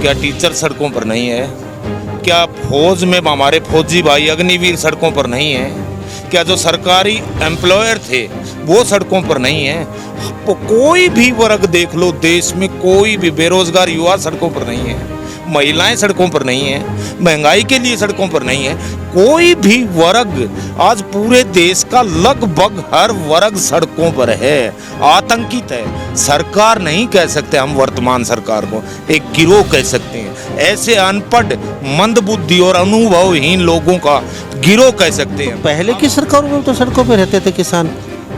क्या टीचर सड़कों पर नहीं है? क्या फौज में हमारे फौजी भाई अग्निवीर सड़कों पर नहीं है? क्या जो सरकारी एम्प्लॉयर थे वो सड़कों पर नहीं है? कोई भी वर्ग देख लो देश में, कोई भी बेरोजगार युवा सड़कों पर नहीं है, महिलाएं सड़कों पर नहीं है, महंगाई के लिए सड़कों पर नहीं है। कोई भी वर्ग आज पूरे देश का लगभग हर वर्ग सड़कों पर है, आतंकित है। सरकार नहीं कह सकते हम वर्तमान सरकार को, एक गिरोह कह सकते हैं। ऐसे अनपढ़, मंदबुद्धि और अनुभवहीन लोगों का गिरोह कह सकते हैं। पहले की सरकारों में तो सड़कों पे रहते थे किसान,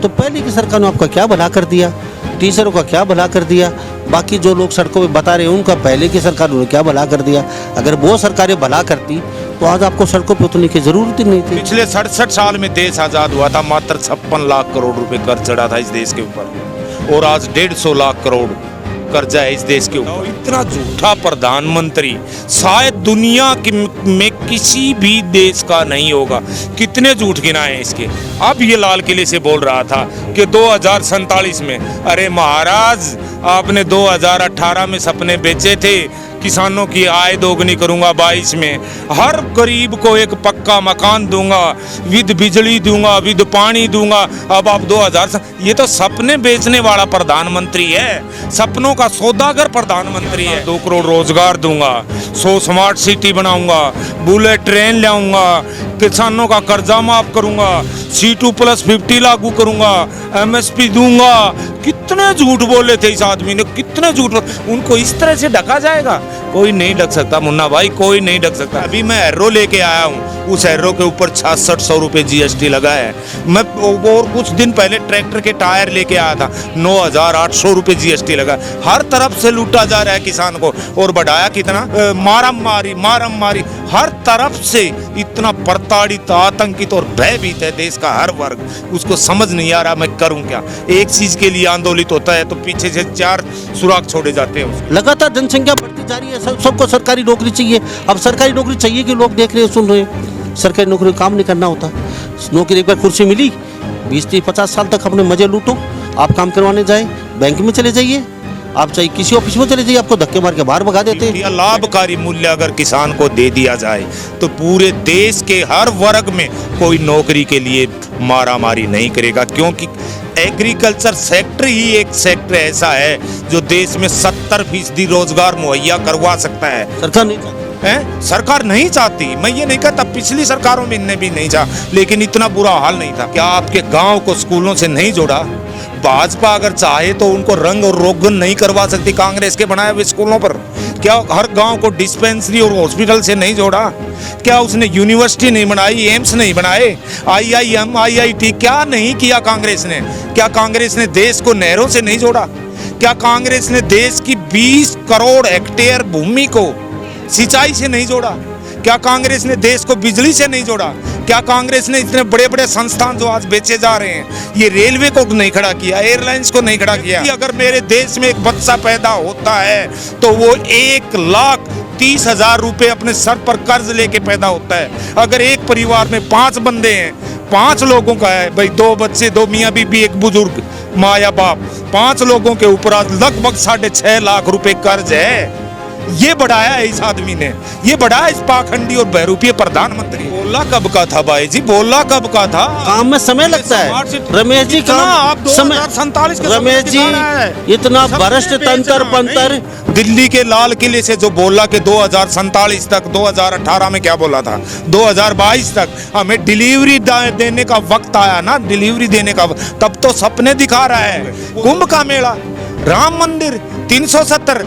तो पहले की सरकार ने आपका क्या भला कर दिया? टीचरों का क्या भला कर दिया? बाकी जो लोग सड़कों पे बता रहे हैं उनका पहले की सरकार ने क्या भला कर दिया? अगर वो सरकारें भला करती तो आज आपको सड़कों पे उतरने की जरूरत ही नहीं थी। पिछले 67 साल में देश आजाद हुआ था, मात्र 56 लाख करोड़ रुपए कर्ज चढ़ा था इस देश के ऊपर, और आज 150 लाख करोड़ कर्जा है इस देश के ऊपर। इतना झूठा प्रधानमंत्री शायद दुनिया में किसी भी देश का नहीं होगा। कितने झूठ गिनाए इसके। अब ये लाल किले से बोल रहा था कि 2047 में, अरे महाराज आपने 2018 में सपने बेचे थे, किसानों की आय दोगुनी करूंगा 22 में, हर गरीब को एक पक्का मकान दूंगा, विद बिजली दूंगा, विद पानी दूंगा। अब आप 2000, ये तो सपने बेचने वाला प्रधानमंत्री है, सपनों का सौदागर प्रधानमंत्री है। 2 करोड़ रोजगार दूंगा, 100 स्मार्ट सिटी बनाऊंगा, बुलेट ट्रेन लाऊंगा, किसानों का कर्जा माफ करूंगा, C2+50 लागू करूंगा, MSP दूंगा। कितने झूठ बोले थे इस आदमी ने, कितने झूठ। उनको इस तरह से ढका जाएगा? कोई नहीं ढक सकता मुन्ना भाई, कोई नहीं ढक सकता। अभी मैं एर्रो लेके आया हूँ, उस एर्रो के ऊपर 6600 रुपये GST लगा है। मैं और कुछ दिन पहले ट्रैक्टर के टायर लेके आया था, 9800 रुपये GST लगा। हर तरफ से लूटा जा रहा है किसान को। और बढ़ाया कितना? मारम मारी हर तरफ से इतना प्रताड़ित, आतंकित और भयभीत है देश का हर वर्ग। उसको समझ नहीं आ रहा मैं करूं क्या। एक चीज के लिए आंदोलित होता है तो पीछे से 4 सुराग छोड़े जाते हैं। लगातार जनसंख्या बढ़ती जा रही है, सबको सरकारी नौकरी चाहिए। अब सरकारी नौकरी चाहिए कि लोग देख रहे हैं, सुन रहे हैं, सरकारी नौकरी काम नहीं करना होता। नौकरी एक बार कुर्सी मिली, 20-50 साल तक अपने मजे लूटो। आप काम करवाने जाए बैंक में चले जाइए, आप चाहे किसी ऑफिस में चले जाइए, आपको धक्के मार के बाहर भगा देते हैं। लाभकारी मूल्य अगर किसान को दे दिया जाए तो पूरे देश के हर वर्ग में कोई नौकरी के लिए मारामारी नहीं करेगा, क्योंकि एग्रीकल्चर सेक्टर ही एक सेक्टर ऐसा है जो देश में 70% रोजगार मुहैया करवा सकता है। सरकार नहीं चाहती, सरकार नहीं चाहती। मैं ये नहीं कहता पिछली सरकारों में इनने भी नहीं चाहा, लेकिन इतना बुरा हाल नहीं था। क्या आपके गांव को स्कूलों से नहीं जोड़ा? भाजपा अगर चाहे तो उनको रंग और रोगन नहीं करवा सकती कांग्रेस के बनाए हुए स्कूलों पर। क्या हर गांव को डिस्पेंसरी और हॉस्पिटल से नहीं जोड़ा? क्या उसने यूनिवर्सिटी नहीं बनाई, एम्स नहीं बनाए, IIM, IIT क्या नहीं किया कांग्रेस ने? क्या कांग्रेस ने देश को नहरों से नहीं जोड़ा? क्या कांग्रेस ने देश की 20 करोड़ हेक्टेयर भूमि को सिंचाई से नहीं जोड़ा? क्या कांग्रेस ने देश को बिजली से नहीं जोड़ा? क्या कांग्रेस ने इतने बड़े बड़े संस्थान जो आज बेचे जा रहे हैं, ये रेलवे को नहीं खड़ा किया, एयरलाइंस को नहीं खड़ा किया? अगर मेरे देश में एक बच्चा पैदा होता है तो वो 1,30,000 रुपये अपने सर पर कर्ज लेके पैदा होता है। अगर एक परिवार में 5 बंदे हैं, 5 लोगों का है भाई, 2 बच्चे, 2 मियाँ बीबी, एक बुजुर्ग, माँ या बाप, 5 लोगों के ऊपर आज लगभग 6.5 लाख रुपए कर्ज है। ये बढ़ाया है इस आदमी ने, ये बढ़ाया इस पाखंडी और बहरूपीय प्रधानमंत्री। बोला कब का था भाई जी, बोला कब का था? काम में समय लगता है रमेश जी, आप 2047 रमेश जी इतना भ्रष्ट तंत्र पंतर। दिल्ली के लाल किले से जो बोला कि 2047 तक, 2018 में क्या बोला था, 2022 तक हमें डिलीवरी देने का वक्त आया ना, डिलीवरी देने का, तब तो सपने दिखा रहा है। कुंभ का मेला, राम मंदिर 370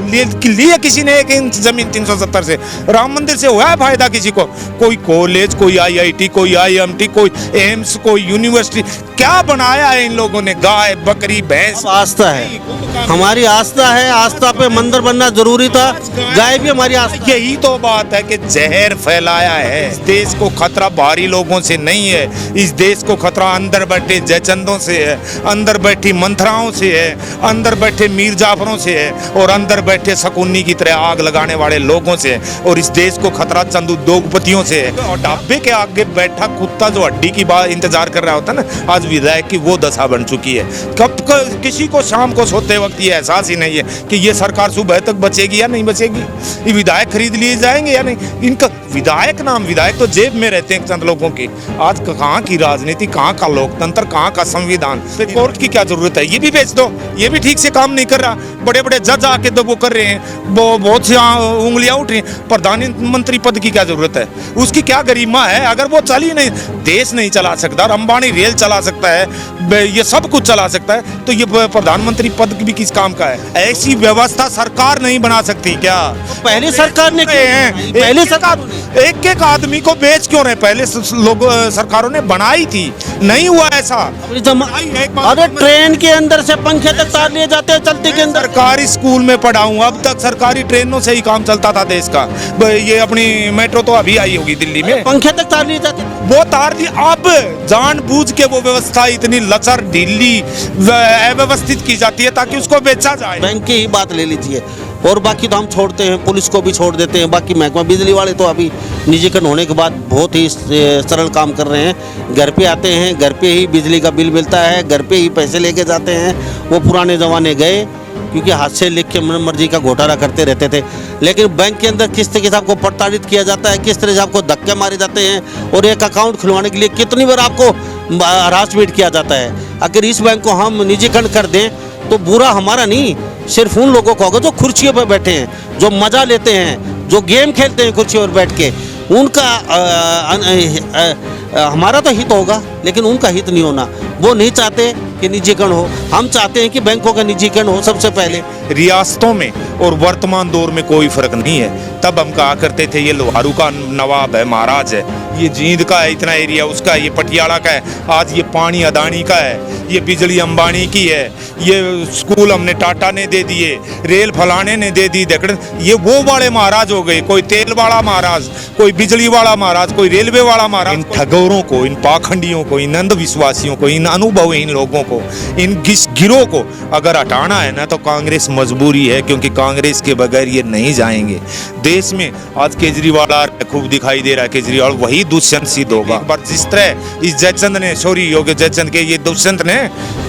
लिए किसी ने 1 इंच जमीन 370 से। राम मंदिर से हुआ है फायदा किसी को? कोई कॉलेज, कोई IIT, कोई IMT, कोई एम्स, कोई यूनिवर्सिटी क्या बनाया है इन लोगों ने? गाय, बकरी, भैंस। आस्था है, हमारी आस्था है, आस्था पे मंदिर बनना जरूरी था। गाय भी हमारी आस्था। यही तो बात है कि जहर फैलाया है। इस देश को खतरा बाहरी लोगों से नहीं है, इस देश को खतरा अंदर बैठे जयचंदों से है, अंदर बैठी मंथराओं से है, अंदर बैठे मीर जाफरों से है। और अंदर बैठे शकुनी की तरह आग लगाने वाले लोगों से है। और इस देश को खतरा चंद उद्योगपतियों से है। और ढाबे के आगे बैठा कुत्ता जो हड्डी की बात इंतजार कर रहा होता है ना, आज विधायक की वो दशा बन चुकी है। किसी को शाम को सोते वक्त ये एहसास ही नहीं है कि ये सरकार सुबह तक बचेगी या नहीं बचेगी, ये विधायक खरीद लिए जाएंगे या नहीं। इनका विधायक तो जेब में रहते हैं चंद लोगों की। आज कहाँ की राजनीति, कहाँ का लोकतंत्र, कहाँ का संविधान, कोर्ट की क्या जरूरत है? ये भी बेच दो, ये भी ठीक से काम नहीं कर रहा। बड़े बड़े जज आके तो वो कर रहे हैं, वो बहुत सी उंगलियां उठ रही हैं। प्रधानमंत्री पद की क्या जरूरत है? उसकी क्या गरिमा है? अगर वो चल ही नहीं, देश नहीं चला सकता, अंबानी रेल चला सकता है, ये सब कुछ चला सकता है, तो ये प्रधानमंत्री पद भी किस काम का है? ऐसी व्यवस्था सरकार नहीं बना सकती क्या? पहले सरकार ने पहले सरकार एक एक आदमी को बेच क्यों रहे? पहले लोग सरकारों ने बनाई थी, नहीं हुआ ऐसा। अरे ट्रेन के अंदर से पंखे तक तार लिए जाते हैं चलते के अंदर। सरकारी स्कूल में पढ़ा हूँ, अब तक सरकारी ट्रेनों से ही काम चलता था देश का। ये अपनी मेट्रो तो अभी आई होगी दिल्ली में, पंखे तक तार लिए जाते, वो तार दी। अब जानबूझ के वो व्यवस्था इतनी लचर ढीली अव्यवस्थित की जाती है ताकि उसको बेचा जाए। बैंक की ही बात ले लीजिए, और बाकी तो हम छोड़ते हैं, पुलिस को भी छोड़ देते हैं। बाकी महकमा बिजली वाले तो अभी निजीकरण होने के बाद बहुत ही सरल काम कर रहे हैं। घर पे आते हैं, घर पे ही बिजली का बिल मिलता है, घर पे ही पैसे लेके जाते हैं। वो पुराने ज़माने गए, क्योंकि हाथ से लिख के मन मर्जी का घोटाला करते रहते थे। लेकिन बैंक के अंदर किस तरीके से आपको प्रताड़ित किया जाता है, किस तरह से आपको धक्के मारे जाते हैं, और एक अकाउंट खुलवाने के लिए कितनी बार आपको हरासमेंट किया जाता है। अगर इस बैंक को हम निजीकरण कर दें तो बुरा हमारा नहीं, सिर्फ उन लोगों को होगा जो कुर्सियों पर बैठे हैं, जो मज़ा लेते हैं, जो गेम खेलते हैं कुर्सियों पर बैठ के। उनका हमारा तो हित होगा, लेकिन उनका हित नहीं होना। वो नहीं चाहते कि निजीकरण हो, हम चाहते हैं कि बैंकों का निजीकरण हो सबसे पहले। रियासतों में और वर्तमान दौर में कोई फर्क नहीं है। तब हम कहा करते थे ये लोहारू का नवाब है, महाराज है, ये जींद का है, इतना एरिया उसका है, ये पटियाला का है। आज ये पानी अदानी का है, ये बिजली अंबानी की है, ये स्कूल हमने टाटा ने दे दिए, रेल फलाने ने दे दी। देख ये वो वाले महाराज हो गए, कोई तेल वाला महाराज, कोई बिजली वाला महाराज, कोई रेलवे वाला महाराज। इन ठगोरों को, इन पाखंडियों को, इन अंधविश्वासियों को, इन अनुभवहीन लोगों को, इन गिरोह को अगर हटाना है ना, तो कांग्रेस मजबूरी है, क्योंकि कांग्रेस के बगैर ये नहीं जाएंगे। देश में आज केजरीवाल खूब दिखाई दे रहा है, केजरीवाल वही दुष्यंत सिद्ध होगा। एक बार जिस तरह इस जयचंद ने, सॉरी योगी जयचंद के ये दुष्यंत ने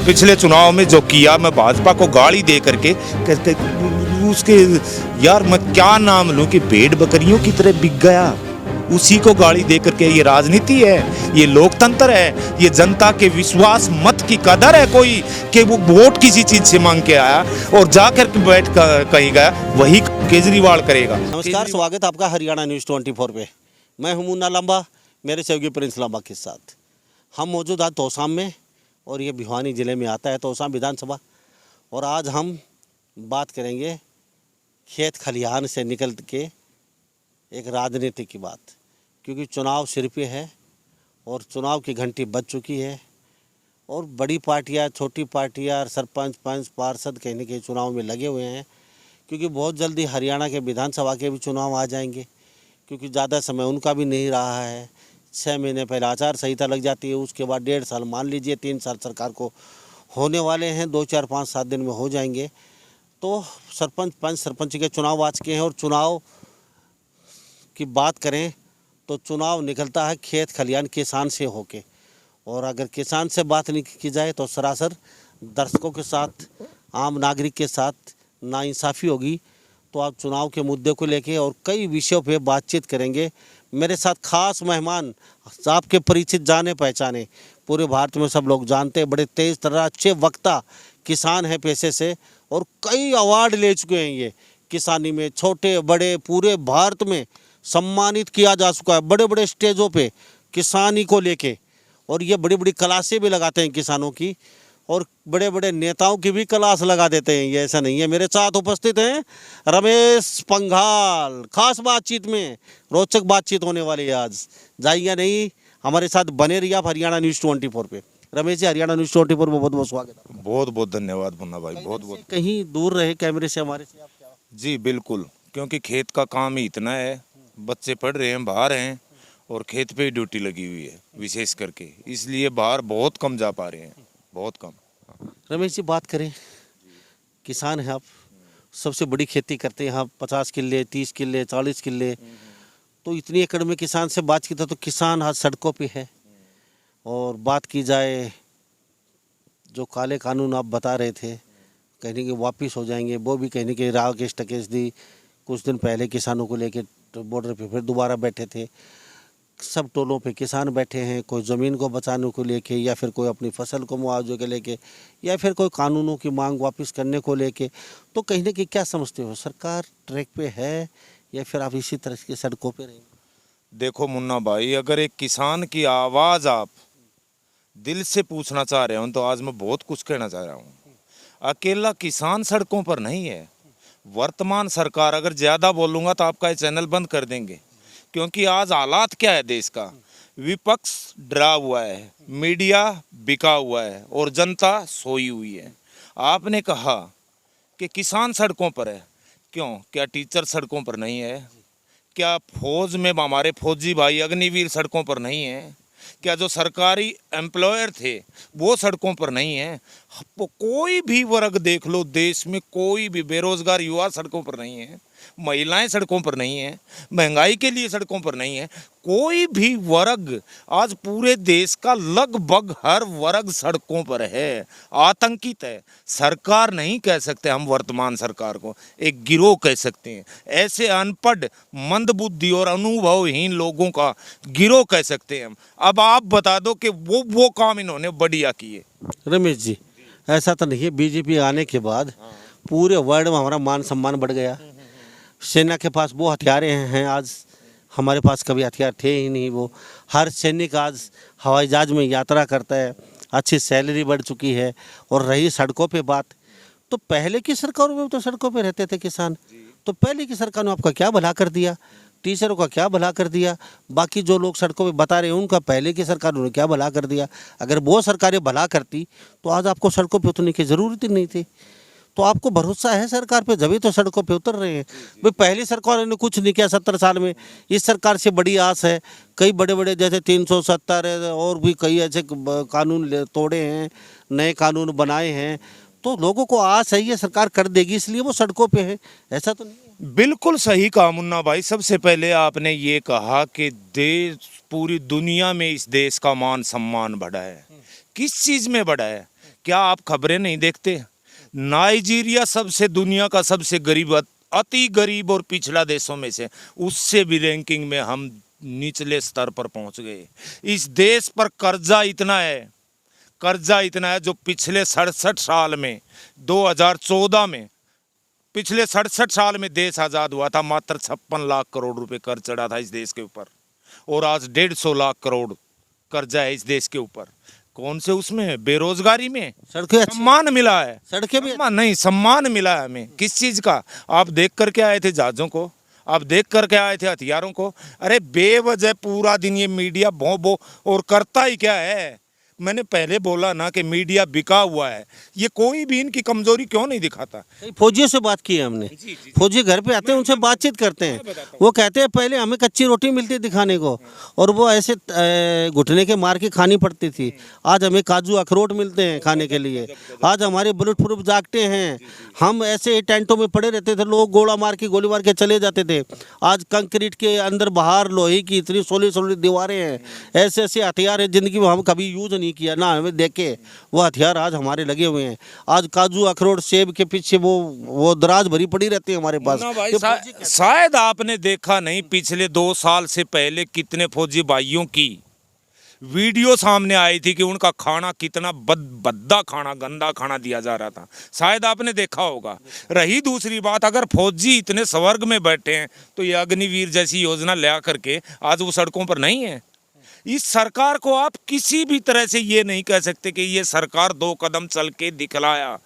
पिछले चुनाव में जो किया, मैं भाजपा को गाली दे करके उसके, यार मैं क्या नाम लूं कि भेड़ बकरियों की तरह बिक गया, उसी को गाली दे करके। ये राजनीति है, ये लोकतंत्र है, ये जनता के विश्वास मत की कदर है कोई, कि वो वोट किसी चीज से मांग के आया और जाकर के बैठ कहीं गया, वही केजरीवाल करेगा। नमस्कार, स्वागत आपका हरियाणा न्यूज़ 24 पे। मैं हूं मुन्ना लांबा, मेरे सहयोगी प्रिंस लांबा के साथ। हम मौजूद आज तोसाम में, और ये भिवानी ज़िले में आता है तोसाम विधानसभा। और आज हम बात करेंगे खेत खलिहान से निकल के एक राजनीति की बात, क्योंकि चुनाव सिर पे है और चुनाव की घंटी बज चुकी है। और बड़ी पार्टियां, छोटी पार्टियां, सरपंच, पंच, पार्षद कहीं न कहीं चुनाव में लगे हुए हैं, क्योंकि बहुत जल्दी हरियाणा के विधानसभा के भी चुनाव आ जाएंगे, क्योंकि ज़्यादा समय उनका भी नहीं रहा है। 6 महीने पहले आचार संहिता लग जाती है, उसके बाद 1.5 साल, मान लीजिए 3 साल सरकार को होने वाले हैं, 2, 4, 5, 7 दिन में हो जाएंगे। तो सरपंच, पंच, सरपंच के चुनाव आ चुके हैं। और चुनाव की बात करें तो चुनाव निकलता है खेत खलिहान किसान से होके। और अगर किसान से बात नहीं की जाए तो सरासर दर्शकों के साथ, आम नागरिक के साथ नाइंसाफ़ी होगी। तो आप चुनाव के मुद्दे को लेके और कई विषयों पे बातचीत करेंगे। मेरे साथ खास मेहमान, आपके परिचित, जाने पहचाने, पूरे भारत में सब लोग जानते हैं, बड़े तेज़ तर्रार, अच्छे वक्ता किसान हैं पेशे से, और कई अवार्ड ले चुके हैं। ये किसानी में छोटे बड़े पूरे भारत में सम्मानित किया जा चुका है, बड़े बड़े स्टेजों पे किसानी को लेके। और ये बड़ी बड़ी क्लासें भी लगाते हैं किसानों की, और बड़े बड़े नेताओं की भी क्लास लगा देते हैं, ये ऐसा नहीं है। मेरे साथ उपस्थित हैं रमेश पंघाल। खास बातचीत में रोचक बातचीत होने वाली है आज, जाइए नहीं, हमारे साथ बने रहिए आप हरियाणा न्यूज़ 24 पे। रमेश जी, हरियाणा न्यूज़ 24 में बहुत बहुत स्वागत है। बहुत बहुत धन्यवाद मुन्ना भाई, बहुत बहुत। कहीं दूर रहे कैमरे से हमारे से आप क्या? जी बिल्कुल, क्योंकि खेत का काम ही इतना है, बच्चे पढ़ रहे हैं, बाहर हैं, और खेत पे ही ड्यूटी लगी हुई है विशेष करके, इसलिए बाहर बहुत कम जा पा रहे हैं, बहुत कम। रमेश जी, बात करें, किसान हैं आप, सबसे बड़ी खेती करते हैं यहाँ, 50 किल्ले, 30 किल्ले, 40 किल्ले। तो इतनी एकड़ में किसान से बात की तो किसान आज सड़कों पे है। और बात की जाए जो काले कानून आप बता रहे थे, कहने के वापस हो जाएंगे, वो भी कहने के राकेश टकेश दी कुछ दिन पहले किसानों को लेके बॉर्डर पे फिर दोबारा बैठे थे। सब टोलों पे किसान बैठे हैं, कोई ज़मीन को बचाने को लेके, या फिर कोई अपनी फसल को मुआवजे के लेके, या फिर कोई कानूनों की मांग वापस करने को लेके। तो कहीं ना कहीं क्या समझते हो, सरकार ट्रैक पे है या फिर आप इसी तरह की सड़कों पे रहेंगे? देखो मुन्ना भाई, अगर एक किसान की आवाज़ आप दिल से पूछना चाह रहे हो तो आज मैं बहुत कुछ कहना चाह रहा हूँ। अकेला किसान सड़कों पर नहीं है, वर्तमान सरकार, अगर ज़्यादा बोलूँगा तो आपका ये चैनल बंद कर देंगे, क्योंकि आज हालात क्या है देश का। विपक्ष डरा हुआ है, मीडिया बिका हुआ है और जनता सोई हुई है। आपने कहा कि किसान सड़कों पर है, क्यों? क्या टीचर सड़कों पर नहीं है? क्या फौज में हमारे फौजी भाई अग्निवीर सड़कों पर नहीं है? क्या जो सरकारी एम्प्लॉयर थे वो सड़कों पर नहीं है? कोई भी वर्ग देख लो देश में, कोई भी बेरोजगार युवा सड़कों पर नहीं है, महिलाएं सड़कों पर नहीं है, महंगाई के लिए सड़कों पर नहीं है। कोई भी वर्ग, आज पूरे देश का लगभग हर वर्ग सड़कों पर है, आतंकित है। सरकार नहीं कह सकते हम वर्तमान सरकार को, एक गिरोह कह सकते हैं। ऐसे अनपढ़, मंदबुद्धि और अनुभवहीन लोगों का गिरोह कह सकते हैं हम। अब आप बता दो कि वो काम इन्होंने बढ़िया किए। रमेश जी, ऐसा तो नहीं है, बीजेपी आने के बाद पूरे वर्ल्ड में हमारा मान सम्मान बढ़ गया। सेना के पास वो हथियारें हैं, आज हमारे पास कभी हथियार थे ही नहीं। वो हर सैनिक आज हवाई जहाज में यात्रा करता है, अच्छी सैलरी बढ़ चुकी है। और रही सड़कों पे बात, तो पहले की सरकारों में तो सड़कों पे रहते थे किसान, तो पहले की सरकार ने आपका क्या भला कर दिया? टीचरों का क्या भला कर दिया? बाकी जो लोग सड़कों पे बता रहे हैं उनका पहले की सरकार ने क्या भला कर दिया? अगर वो सरकारें भला करती तो आज आपको सड़कों पे उतरने की ज़रूरत ही नहीं थी। तो आपको भरोसा है सरकार पे, जब तो सड़कों पे उतर रहे हैं। भाई पहली सरकार ने कुछ नहीं किया 70 साल में, इस सरकार से बड़ी आस है। कई बड़े बड़े जैसे 370 और भी कई ऐसे कानून तोड़े हैं, नए कानून बनाए हैं। तो लोगों को आस है ये सरकार कर देगी, इसलिए वो सड़कों पे है। ऐसा तो नहीं है। बिल्कुल सही कहा मुन्ना भाई। सबसे पहले आपने ये कहा कि देश, पूरी दुनिया में इस देश का मान सम्मान बढ़ा है। किस चीज़ में बढ़ा है? क्या आप खबरें नहीं देखते? नाइजीरिया सबसे, दुनिया का सबसे गरीब, अति गरीब और पिछड़ा देशों में से, उससे भी रैंकिंग में हम निचले स्तर पर पहुंच गए। इस देश पर कर्जा इतना है जो पिछले 67 साल में, 2014 में, पिछले 67 साल में देश आज़ाद हुआ था, मात्र 56 लाख करोड़ रुपए कर्ज चढ़ा था इस देश के ऊपर। और आज 150 लाख करोड़ कर्जा है इस देश के ऊपर। कौन से उसमें? बेरोजगारी में। सड़कें सम्मान मिला है, सड़कें भी नहीं, सम्मान मिला है हमें। किस चीज़ का? आप देख करके आए थे जहाज़ों को, आप देख करके आए थे हथियारों को। अरे बेवजह पूरा दिन ये मीडिया भों भों और करता ही क्या है? मैंने पहले बोला ना कि मीडिया बिका हुआ है। ये कोई भी इनकी कमजोरी क्यों नहीं दिखाता? फौजियों से बात की है हमने। फौजी घर पे आते हैं, उनसे बातचीत करते हैं। वो कहते हैं पहले हमें कच्ची रोटी मिलती दिखाने को, और वो ऐसे घुटने के मार के खानी पड़ती थी। आज हमें काजू अखरोट मिलते हैं खाने के लिए। आज हमारे बुलेट प्रूफ जागते हैं। हम ऐसे टेंटों में पड़े रहते थे, लोग गोला मार के, गोली मार के चले जाते थे। आज कंक्रीट के अंदर बाहर लोहे की इतनी सोली दीवारें हैं, ऐसे ऐसे हथियार हैं जिंदगी में हम कभी यूज नहीं किया ना हमें देखे, वो हथियार आज हमारे लगे हुए हैं। आज काजू अखरोट सेब के पीछे वो दराज भरी पड़ी रहती है हमारे पास। शायद आपने देखा नहीं, पिछले 2 साल से पहले कितने फौजी भाइयों की वीडियो सामने आई थी कि उनका खाना कितना भद्दा खाना, गंदा खाना दिया जा रहा था। शायद आपने देखा होगा। रही दूसरी बात, अगर फौजी इतने स्वर्ग में बैठे हैं तो ये अग्निवीर जैसी योजना ले करके आज वो सड़कों पर नहीं है। इस सरकार को आप किसी भी तरह से ये नहीं कह सकते कि ये सरकार 2 कदम चल के दिखलाया।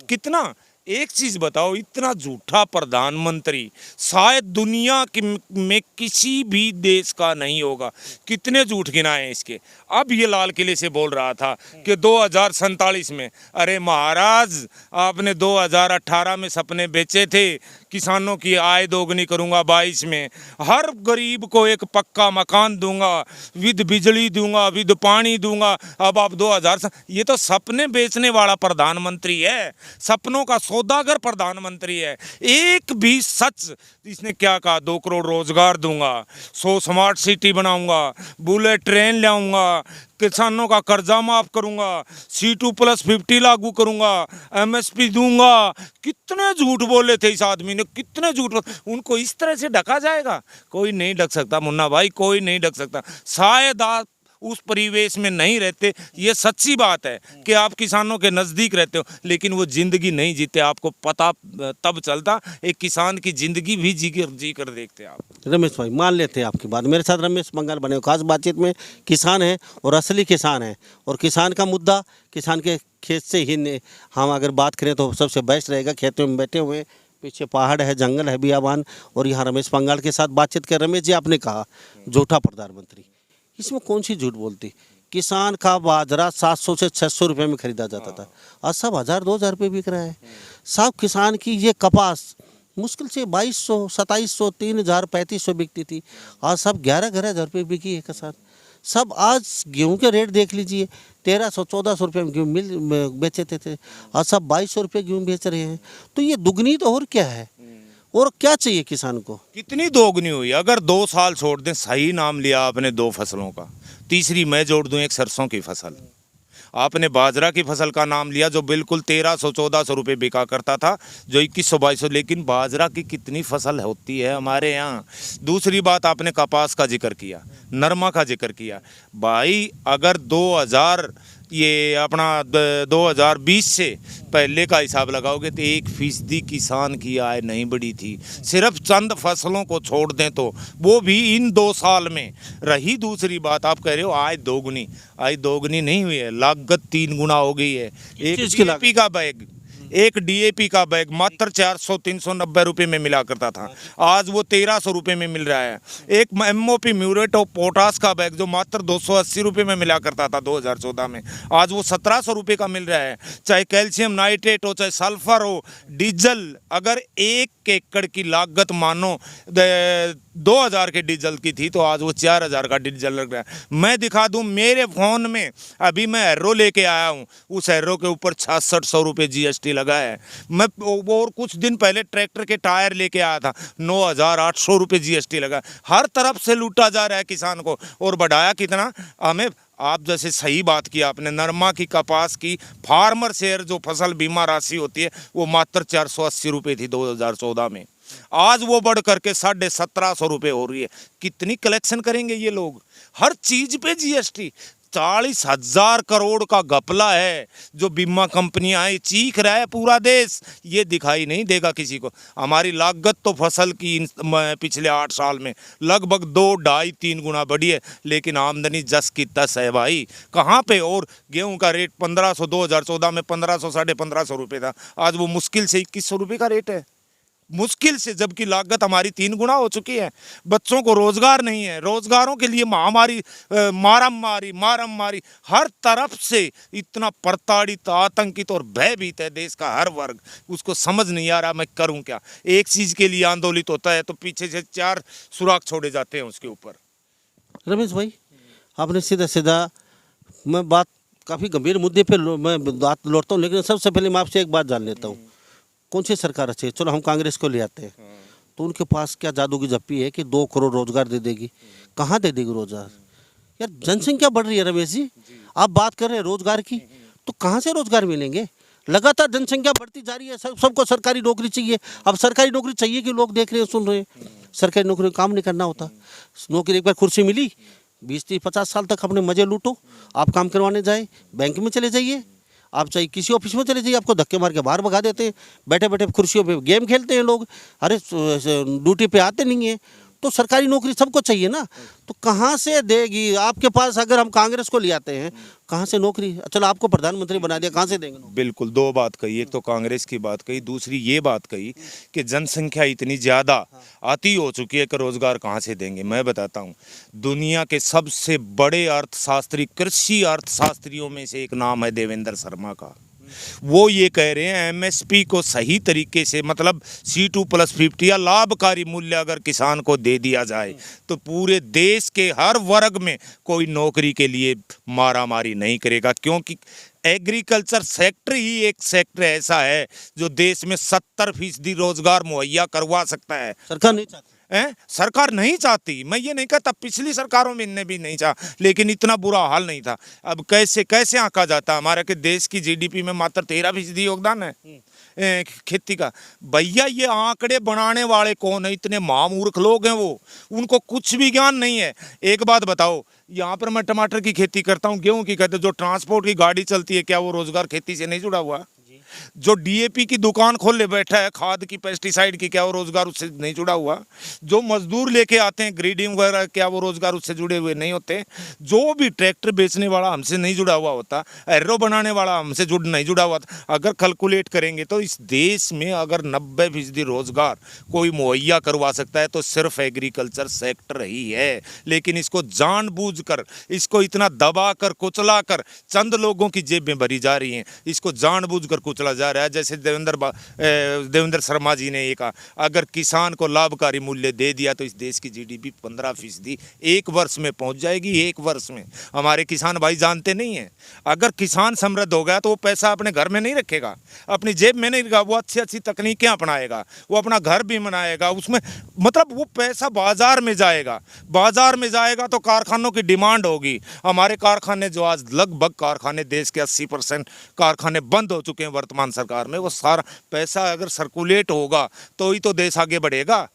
कितना, एक चीज बताओ, इतना झूठा प्रधानमंत्री शायद दुनिया में किसी भी देश का नहीं होगा। कितने झूठ गिनाए इसके। अब ये लाल किले से बोल रहा था कि 2047 में, अरे महाराज आपने 2018 में सपने बेचे थे किसानों की आय दोगुनी करूंगा 22 में, हर गरीब को एक पक्का मकान दूंगा, विद बिजली दूंगा, विद पानी दूंगा। अब आप 2000 ये तो सपने बेचने वाला प्रधानमंत्री है, सपनों का सौदागर प्रधानमंत्री है। एक भी सच इसने क्या कहा? 2 करोड़ रोजगार दूंगा, 100 स्मार्ट सिटी बनाऊंगा, बुलेट ट्रेन लाऊंगा, किसानों का कर्जा माफ करूंगा, C2+50 लागू करूंगा, MSP दूंगा। कितने झूठ बोले थे इस आदमी ने, कितने झूठ। उनको इस तरह से ढका जाएगा? कोई नहीं ढक सकता मुन्ना भाई, कोई नहीं ढक सकता। शायद आप उस परिवेश में नहीं रहते, ये सच्ची बात है कि आप किसानों के नज़दीक रहते हो, लेकिन वो ज़िंदगी नहीं जीते। आपको पता तब चलता एक किसान की ज़िंदगी भी जी कर देखते आप। रमेश भाई, मान लेते हैं आपकी बात। मेरे साथ रमेश बंगाल बने हुए खास बातचीत में किसान हैं और असली किसान हैं, और किसान का मुद्दा किसान के खेत से ही हम अगर बात करें तो सबसे बेस्ट रहेगा। खेतों में बैठे हुए, पीछे पहाड़ है, जंगल है, बियाबान, और यहाँ रमेश बंगाल के साथ बातचीत कर। रमेश जी, आपने कहा झूठा प्रधानमंत्री, इसमें कौन सी झूठ बोलती? किसान का बाजरा 700 से 600 रुपये में खरीदा जाता था, आज सब 1000-2000 रुपये बिक रहा है। सब किसान की ये कपास मुश्किल से 2200, 2700, 3000, 3500 बिकती थी, आज सब 11-11 रुपये बिकी है किसान। सब आज गेहूं के रेट देख लीजिए, 1300-1400 रुपये में गेहूँ बेचे थे, आज सब 2200 रुपये गेहूँ बेच रहे हैं। तो ये दुगनी तो और क्या है? और क्या चाहिए किसान को? कितनी दोगुनी हुई? अगर 2 साल छोड़ दें, सही नाम लिया आपने 2 फसलों का, तीसरी मैं जोड़ दूं, एक सरसों की फसल। आपने बाजरा की फसल का नाम लिया जो बिल्कुल 1300-1400 रुपये बिका करता था, जो 2100-2200। लेकिन बाजरा की कितनी फसल होती है हमारे यहाँ। दूसरी बात, आपने कपास का जिक्र किया, नरमा का जिक्र किया। भाई अगर 2020 से पहले का हिसाब लगाओगे तो 1% किसान की आय नहीं बढ़ी थी, सिर्फ चंद फसलों को छोड़ दें तो, वो भी इन 2 साल में। रही दूसरी बात, आप कह रहे हो आय दोगुनी, आय दोगुनी नहीं हुई है, लागत 3 गुना हो गई है। एक DAP का बैग मात्र 400-390 रुपये में मिला करता था, आज वो 1300 रुपये में मिल रहा है। एक MOP म्यूरेट ऑफ पोटास का बैग जो मात्र 280 रुपये में मिला करता था 2014 में, आज वो 1700 रुपये का मिल रहा है। चाहे कैल्शियम नाइट्रेट हो, चाहे सल्फर हो, डीजल, अगर 1 एकड़ की लागत मानो 2000 के डीजल की थी तो आज वो 4000 का डीजल लग रहा है। मैं दिखा दूं मेरे फ़ोन में, अभी मैं एर्रो लेके आया हूं, उस एर्रो के ऊपर 6600 रुपये GST लगा है। मैं और कुछ दिन पहले ट्रैक्टर के टायर लेके आया था, 9800 रुपये GST लगा। हर तरफ से लूटा जा रहा है किसान को, और बढ़ाया कितना हमें। आप जैसे सही बात की आपने, नरमा की, कपास की, फार्मर शेयर जो फसल बीमा राशि होती है वो मात्र 480 रुपये थी 2014 में, आज वो बढ़ करके 1750 रुपये हो रही है। कितनी कलेक्शन करेंगे ये लोग? हर चीज पे GST। 40,000 करोड़ का घपला है जो बीमा कंपनियां हैं, चीख रहा है पूरा देश, ये दिखाई नहीं देगा किसी को। हमारी लागत तो फसल की पिछले 8 साल में लगभग 2, 2.5, 3 गुना बढ़ी है, लेकिन आमदनी जस की तस है भाई। कहाँ पे? और गेहूं का रेट 1500, 2014 में 1500, 1550 रुपये था, आज वो मुश्किल से 2100 रुपये का रेट है, मुश्किल से, जबकि लागत हमारी 3 गुना हो चुकी है। बच्चों को रोजगार नहीं है, रोजगारों के लिए महामारी, मारामारी, हर तरफ से इतना प्रताड़ित, आतंकित और भयभीत है देश का हर वर्ग। उसको समझ नहीं आ रहा मैं करूं क्या। एक चीज के लिए आंदोलित होता है तो पीछे से 4 सुराग छोड़े जाते हैं उसके ऊपर। रमेश भाई, आपने सीधा सीधा, मैं बात काफ़ी गंभीर मुद्दे पे मैं बात लौटता हूँ, लेकिन सबसे पहले मैं आपसे एक बात जान लेता हूँ, कौन सी सरकार अच्छी है? चलो हम कांग्रेस को ले आते हैं, तो उनके पास क्या जादू की जप्पी है कि 2 करोड़ रोजगार दे देगी? कहाँ दे देगी रोजगार? यार जनसंख्या बढ़ रही है रमेश जी, आप बात कर रहे हैं रोजगार की, तो कहाँ से रोजगार मिलेंगे? लगातार जनसंख्या बढ़ती जा रही है, सबको सरकारी नौकरी चाहिए। अब सरकारी नौकरी चाहिए कि लोग देख रहे हैं, सुन रहे हैं, सरकारी नौकरी में काम नहीं करना होता। नौकरी एक बार कुर्सी मिली, 20-30-50 साल तक अपने मजे लूटो। आप काम करवाने जाए, बैंक में चले जाइए, आप चाहे किसी ऑफिस में चले जाइए, आपको धक्के मार के बाहर भगा देते हैं। बैठे बैठे कुर्सियों पे गेम खेलते हैं लोग, अरे ड्यूटी पे आते नहीं है। तो सरकारी नौकरी सबको चाहिए ना, तो कहाँ से देगी? आपके पास अगर हम कांग्रेस को ले आते हैं, कहाँ से नौकरी? चलो आपको प्रधानमंत्री बना दिया, कहाँ से देंगे? बिल्कुल 2 बात कही, एक तो कांग्रेस की बात कही, दूसरी ये बात कही कि जनसंख्या इतनी ज़्यादा आती हो चुकी है कि रोजगार कहाँ से देंगे। मैं बताता हूँ, दुनिया के सबसे बड़े अर्थशास्त्री, कृषि अर्थशास्त्रियों में से एक नाम है देवेंद्र शर्मा का। वो ये कह रहे हैं एमएसपी को सही तरीके से, मतलब C2+50 या लाभकारी मूल्य अगर किसान को दे दिया जाए तो पूरे देश के हर वर्ग में कोई नौकरी के लिए मारामारी नहीं करेगा, क्योंकि एग्रीकल्चर सेक्टर ही एक सेक्टर ऐसा है जो देश में 70% रोजगार मुहैया करवा सकता है। सरकार नहीं चाहती सरकार नहीं चाहती, मैं ये नहीं कहता पिछली सरकारों में इनने भी नहीं चाहा, लेकिन इतना बुरा हाल नहीं था। अब कैसे कैसे आंका जाता, हमारे के देश की जीडीपी में मात्र 13% योगदान है खेती का। भैया ये आंकड़े बनाने वाले कौन है? इतने महामूर्ख लोग हैं वो, उनको कुछ भी ज्ञान नहीं है। एक बात बताओ, यहाँ पर मैं टमाटर की खेती करता हूँ, गेहूं की कहते, जो ट्रांसपोर्ट की गाड़ी चलती है क्या वो रोजगार खेती से नहीं जुड़ा हुआ? जो डीएपी की दुकान खोल ले बैठा है खाद की पेस्टिसाइड की, क्या वो रोजगार उससे नहीं जुड़ा हुआ? जो मजदूर लेके आते हैं ग्रीडिंग वगैरह, क्या वो रोजगार उससे जुड़े हुए नहीं होते? जो भी ट्रैक्टर बेचने वाला हमसे नहीं जुड़ा हुआ होता, एरो बनाने वाला हमसे नहीं जुड़ा हुआ था। अगर कैलकुलेट करेंगे तो इस देश में अगर 90% रोजगार कोई मुहैया करवा सकता है तो सिर्फ एग्रीकल्चर सेक्टर ही है। लेकिन इसको जानबूझकर, इसको इतना दबा कर कुचला कर चंद लोगों की जेब में भरी जा रही है, इसको जानबूझकर कुचला जा रहा है। जैसे देवेंद्र शर्मा जी ने ये कहा, अगर किसान को लाभकारी मूल्य दे दिया तो इस देश की जीडीपी 15% एक वर्ष में पहुंच जाएगी। एक वर्ष में हमारे किसान भाई जानते नहीं हैं, अगर किसान समृद्ध हो गया तो वो पैसा अपने घर में नहीं रखेगा, अपनी जेब में नहीं रखेगा, वो अच्छी अच्छी तकनीकें अपनाएगा, वो अपना घर भी बनाएगा, उसमें मतलब वो पैसा बाजार में जाएगा। बाजार में जाएगा तो कारखानों की डिमांड होगी। हमारे कारखाने जो आज लगभग कारखाने, देश के 80% कारखाने बंद हो चुके हैं वर्तमान सरकार में, वो सारा पैसा अगर सर्कुलेट होगा तो ही तो देश आगे बढ़ेगा।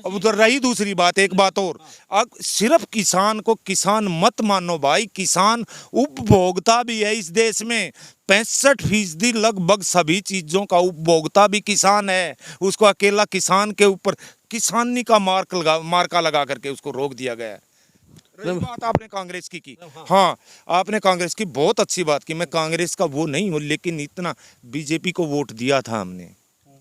अब उधर रही दूसरी बात, एक बात और, अब सिर्फ किसान को किसान मत मानो भाई, किसान उपभोक्ता भी है इस देश में। 65% लगभग सभी चीजों का उपभोक्ता भी किसान है। उसको अकेला किसान के ऊपर किसानी का मार्का लगा करके उसको रोक दिया गया है। रही बात आपने कांग्रेस की हाँ, आपने कांग्रेस की बहुत अच्छी बात की। मैं कांग्रेस का वो नहीं हूँ, लेकिन इतना बीजेपी को वोट दिया था हमने,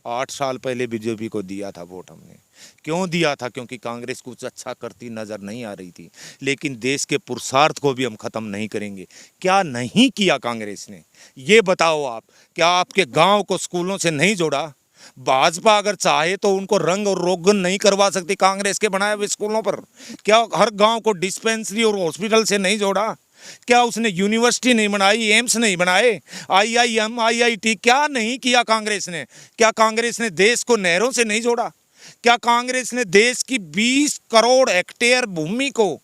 8 साल पहले बीजेपी को दिया था वोट हमने। क्यों दिया था? क्योंकि कांग्रेस कुछ अच्छा करती नजर नहीं आ रही थी। लेकिन देश के पुरुषार्थ को भी हम खत्म नहीं करेंगे। क्या नहीं किया कांग्रेस ने, ये बताओ आप। क्या आपके गांव को स्कूलों से नहीं जोड़ा? भाजपा अगर चाहे तो उनको रंग और रोगन नहीं करवा सकती कांग्रेस के बनाए हुए स्कूलों पर। क्या हर गांव को डिस्पेंसरी और हॉस्पिटल से नहीं जोड़ा? क्या उसने यूनिवर्सिटी नहीं बनाई, एम्स नहीं बनाए, IIM IIT क्या नहीं किया कांग्रेस ने? क्या कांग्रेस ने देश को नहरों से नहीं जोड़ा? क्या कांग्रेस ने देश की 20 करोड़ हेक्टेयर भूमि को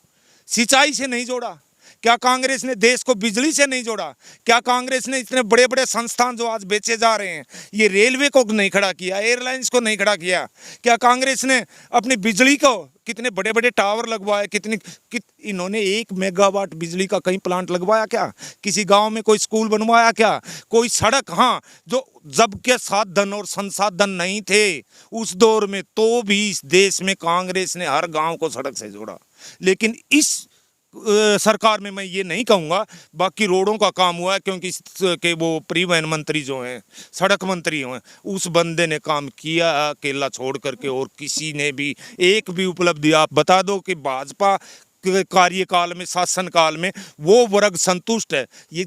सिंचाई से नहीं जोड़ा? क्या कांग्रेस ने देश को बिजली से नहीं जोड़ा? क्या कांग्रेस ने इतने बड़े बड़े संस्थान जो आज बेचे जा रहे हैं, ये रेलवे को नहीं खड़ा किया, एयरलाइंस को नहीं खड़ा किया? क्या कांग्रेस ने अपनी बिजली को कितने बड़े बड़े टावर लगवाए? इन्होंने 1 मेगावाट बिजली का कहीं प्लांट लगवाया क्या? किसी गांव में कोई स्कूल बनवाया क्या? कोई सड़क? हाँ, जो जब के साधन और संसाधन नहीं थे उस दौर में, तो भी इस देश में कांग्रेस ने हर गांव को सड़क से जोड़ा। लेकिन इस सरकार में मैं ये नहीं कहूँगा। बाकी रोडों का काम हुआ है, क्योंकि के वो परिवहन मंत्री जो हैं, सड़क मंत्री हैं, उस बंदे ने काम किया अकेला छोड़ करके, और किसी ने भी एक भी उपलब्धि आप बता दो कि भाजपा कार्यकाल में, शासन काल में वो वर्ग संतुष्ट है? ये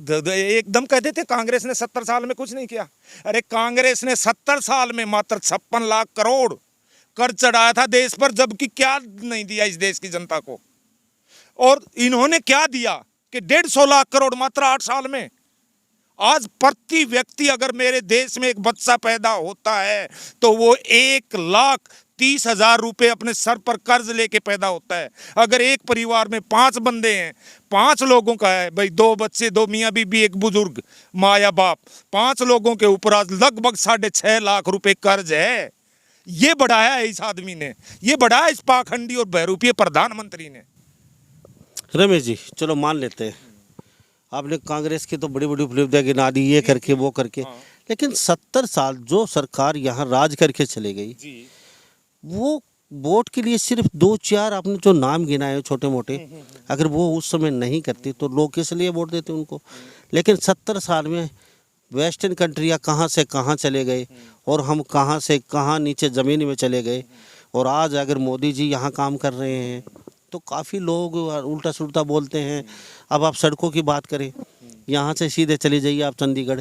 एकदम कह देते कांग्रेस ने 70 साल में कुछ नहीं किया। अरे कांग्रेस ने 70 साल में मात्र 56 लाख करोड़ कर चढ़ाया था देश पर, जबकि क्या नहीं दिया इस देश की जनता को। और इन्होंने क्या दिया कि 150 लाख करोड़ मात्र 8 साल में। आज प्रति व्यक्ति अगर मेरे देश में एक बच्चा पैदा होता है तो वो 1,30,000 रुपए अपने सर पर कर्ज लेके पैदा होता है। अगर एक परिवार में 5 बंदे हैं, 5 लोगों का है भाई, 2 बच्चे, 2 मियाँ बीबी, एक बुजुर्ग माँ या बाप, 5 लोगों के ऊपर आज लगभग 6.5 लाख रुपए कर्ज है। ये बढ़ाया है इस आदमी ने, ये बढ़ाया इस पाखंडी और बहरूपीय प्रधानमंत्री ने। रमेश जी, चलो मान लेते हैं आपने कांग्रेस की तो बड़ी बड़ी उपलब्धियां गिना दी, ये करके वो करके, लेकिन 70 साल जो सरकार यहाँ राज करके चले गई, वो वोट के लिए सिर्फ 2-4 आपने जो नाम गिनाए छोटे मोटे, अगर वो उस समय नहीं करती तो लोग किस लिए वोट देते उनको? लेकिन 70 साल में वेस्टर्न कंट्रियाँ कहाँ से कहाँ चले गए और हम कहाँ से कहाँ नीचे ज़मीन में चले गए। और आज अगर मोदी जी यहाँ काम कर रहे हैं तो काफ़ी लोग उल्टा सुल्टा बोलते हैं। अब आप सड़कों की बात करें, यहाँ से सीधे चले जाइए आप चंडीगढ़,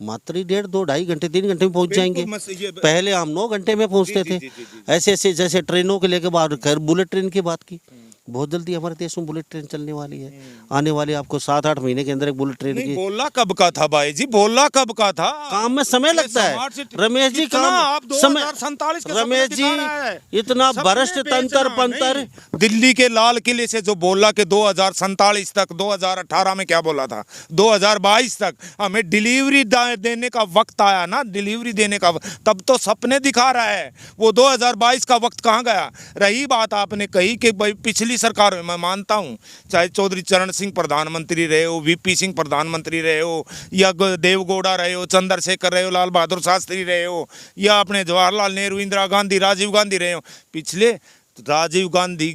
मात्र ही 1.5 2 2.5 घंटे 3 घंटे में पहुँच जाएंगे। पहले हम 9 घंटे में पहुँचते थे। ऐसे ऐसे जैसे ट्रेनों के लेके बाद खैर बुलेट ट्रेन की बात की, बहुत जल्दी हमारे देश में बुलेट ट्रेन चलने वाली है। आने वाले आपको 7 8 महीने के अंदर एक बुलेट ट्रेन की। बोला कब का था भाई जी, बोला कब का था? काम में समय लगता है रमेश जी, आप काम समय। 2047 के रमेश सपने दिखा रहा है। जी इतना सपने भ्रष्ट बेचना तंत्र नहीं। पंतर। दिल्ली के लाल किले से जो बोला कि 2047 तक, 2018 में क्या बोला था, 2022 तक हमें डिलीवरी देने का वक्त आया ना, डिलीवरी देने का तब तो सपने दिखा रहा है। वो 2022 का वक्त कहाँ गया? रही बात आपने कही कि भाई पिछली सरकार में, मैं मानता हूँ, चाहे चौधरी चरण सिंह प्रधानमंत्री रहे हो, वीपी सिंह प्रधानमंत्री रहे हो, या देवगौड़ा रहे हो, चंद्रशेखर रहे हो, लाल बहादुर शास्त्री रहे हो, या अपने जवाहरलाल नेहरू, इंदिरा गांधी, राजीव गांधी रहे हो, पिछले राजीव गांधी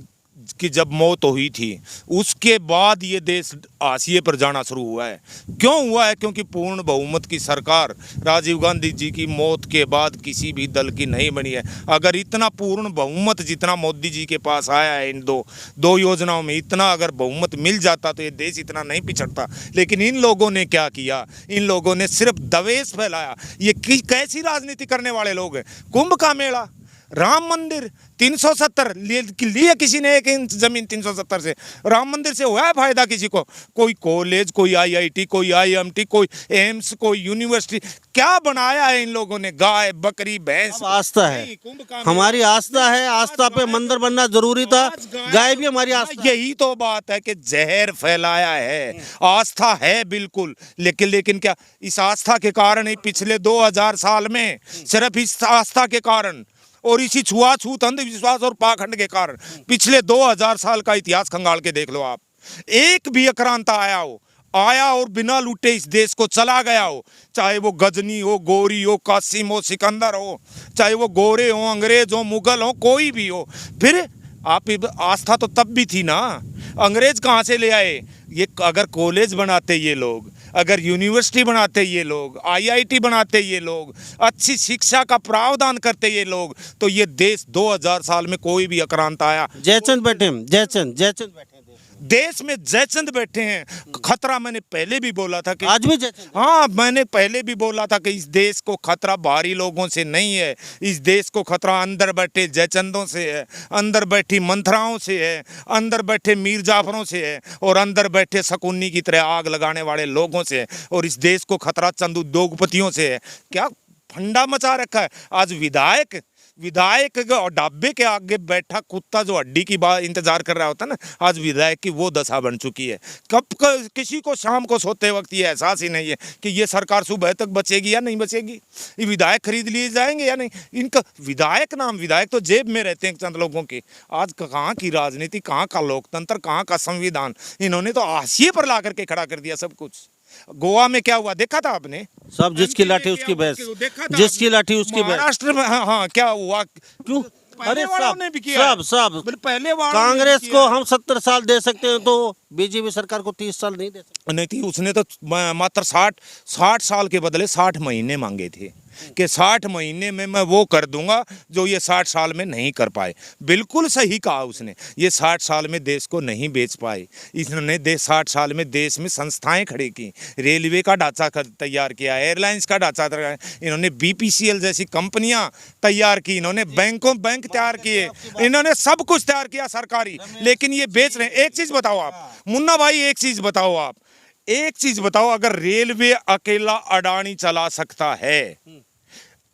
की जब मौत हुई थी उसके बाद ये देश हाशिए पर जाना शुरू हुआ है। क्यों हुआ है? क्योंकि पूर्ण बहुमत की सरकार राजीव गांधी जी की मौत के बाद किसी भी दल की नहीं बनी है। अगर इतना पूर्ण बहुमत जितना मोदी जी के पास आया है इन दो योजनाओं में, इतना अगर बहुमत मिल जाता तो ये देश इतना नहीं पिछड़ता। लेकिन इन लोगों ने क्या किया? इन लोगों ने सिर्फ दवेश फैलाया। ये कैसी राजनीति करने वाले लोग हैं? कुंभ का मेला, राम मंदिर 370 लिए किसी ने 1 इंच जमीन 370 से, राम मंदिर से हुआ है फायदा किसी को? कोई कॉलेज, कोई आईआईटी, कोई आईएमटी, कोई एम्स, कोई यूनिवर्सिटी, क्या बनाया है इन लोगों ने? गाय, बकरी, भैंस। आस्था है, हमारी आस्था है, आस्था पे मंदिर बनना जरूरी था, गाय भी हमारी आस्था। यही तो बात है कि जहर फैलाया है। आस्था है बिल्कुल, लेकिन क्या इस आस्था के कारण ही पिछले 2000 साल में, सिर्फ इस आस्था के कारण और इसी छुआछूत, अंधविश्वास और पाखंड के कारण पिछले 2000 साल का इतिहास खंगाल के देख लो आप, एक भी आक्रांता आया और बिना लूटे इस देश को चला गया हो। चाहे वो गजनी हो, गोरी हो, कासिम हो, सिकंदर हो, चाहे वो गोरे हो, अंग्रेज हो, मुगल हो, कोई भी हो। फिर आप आस्था तो तब भी थी ना। अंग्रेज कहाँ से ले आए? ये अगर कॉलेज बनाते ये लोग, अगर यूनिवर्सिटी बनाते ये लोग, आईआईटी बनाते ये लोग, अच्छी शिक्षा का प्रावधान करते ये लोग, तो ये देश 2000 साल में कोई भी आक्रांत आया। जयचंद बैठे, जयचंद बैठे देश में जयचंद बैठे हैं। खतरा मैंने पहले भी बोला था कि आज भी जयचंद, हाँ, मैंने पहले भी बोला था कि इस देश को खतरा बाहरी लोगों से नहीं है, इस देश को खतरा अंदर बैठे जयचंदों से है, अंदर बैठी मंथराओं से है, अंदर बैठे मीर जाफरों से है, और अंदर बैठे शकुनी की तरह आग लगाने वाले लोगों से है, और इस देश को खतरा चंद उद्योगपतियों से है। क्या फंडा मचा रखा है? आज विधायक ढाबे के आगे बैठा कुत्ता जो हड्डी की बात इंतजार कर रहा होता है ना, आज विधायक की वो दशा बन चुकी है। किसी को शाम को सोते वक्त ये एहसास ही नहीं है कि ये सरकार सुबह तक बचेगी या नहीं बचेगी, ये विधायक खरीद लिए जाएंगे या नहीं। इनका विधायक तो जेब में रहते हैं चंद लोगों के। आज कहाँ की राजनीति, कहाँ का लोकतंत्र, कहाँ का संविधान, इन्होंने तो हाशिए पर ला करके खड़ा कर दिया सब कुछ। गोवा में क्या हुआ देखा था आपने? सब जिसकी लाठी उसकी भैंस, जिसकी लाठी उसकी भैंस। महाराष्ट्र में हाँ क्या हुआ? क्यों? अरे सब पहले कांग्रेस को हम 70 साल दे सकते हैं तो बीजेपी सरकार को 30 साल नहीं दे सकते। नहीं थी, उसने तो मात्र 60 साल के बदले 60 महीने मांगे थे कि 60 महीने में मैं वो कर दूंगा जो ये 60 साल में नहीं कर पाए। बिल्कुल सही कहा उसने। ये 60 साल में देश को नहीं बेच पाए, इन्होंने 60 साल में देश में संस्थाएं खड़ी की, रेलवे का ढांचा तैयार किया, एयरलाइंस का ढांचा तैयार, इन्होंने बीपीसीएल जैसी कंपनियां तैयार की, इन्होंने बैंक तैयार किए, इन्होंने सब कुछ तैयार किया सरकारी, लेकिन ये बेच रहे हैं। एक चीज बताओ आप मुन्ना भाई, एक चीज बताओ, अगर रेलवे अकेला अडानी चला सकता है,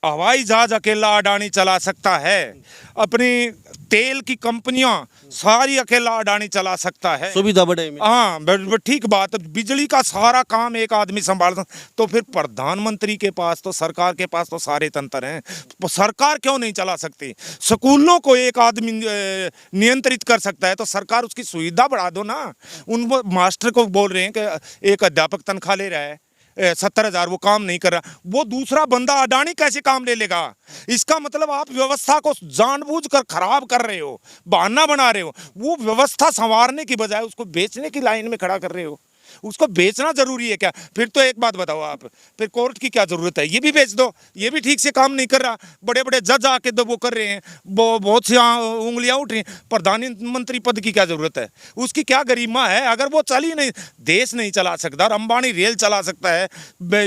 हवाई जहाज अकेला अडानी चला सकता है, अपनी तेल की कंपनियां सारी अकेला अडानी चला सकता है, सुविधा बढ़े। हाँ ठीक बात, बिजली का सारा काम एक आदमी संभालता, तो फिर प्रधानमंत्री के पास तो, सरकार के पास तो सारे तंत्र हैं, तो सरकार क्यों नहीं चला सकती? स्कूलों को एक आदमी नियंत्रित कर सकता है तो सरकार उसकी सुविधा बढ़ा दो ना। उन मास्टर को बोल रहे हैं कि एक अध्यापक तनख्वाह ले रहा है 70,000, वो काम नहीं कर रहा, वो दूसरा बंदा अडानी कैसे काम ले लेगा? इसका मतलब आप व्यवस्था को जानबूझकर खराब कर रहे हो, बहाना बना रहे हो। वो व्यवस्था संवारने की बजाय उसको बेचने की लाइन में खड़ा कर रहे हो। उसको बेचना जरूरी है क्या? फिर तो एक बात बताओ आप, फिर कोर्ट की क्या जरूरत है? ये भी बेच दो, ये भी ठीक से काम नहीं कर रहा, बड़े बड़े जज आके तो वो कर रहे हैं, वो बहुत सी उंगलियां उठ रही हैं। प्रधानमंत्री पद की क्या जरूरत है? उसकी क्या गरिमा है? अगर वो चल ही नहीं, देश नहीं चला सकता और अंबानी रेल चला सकता है,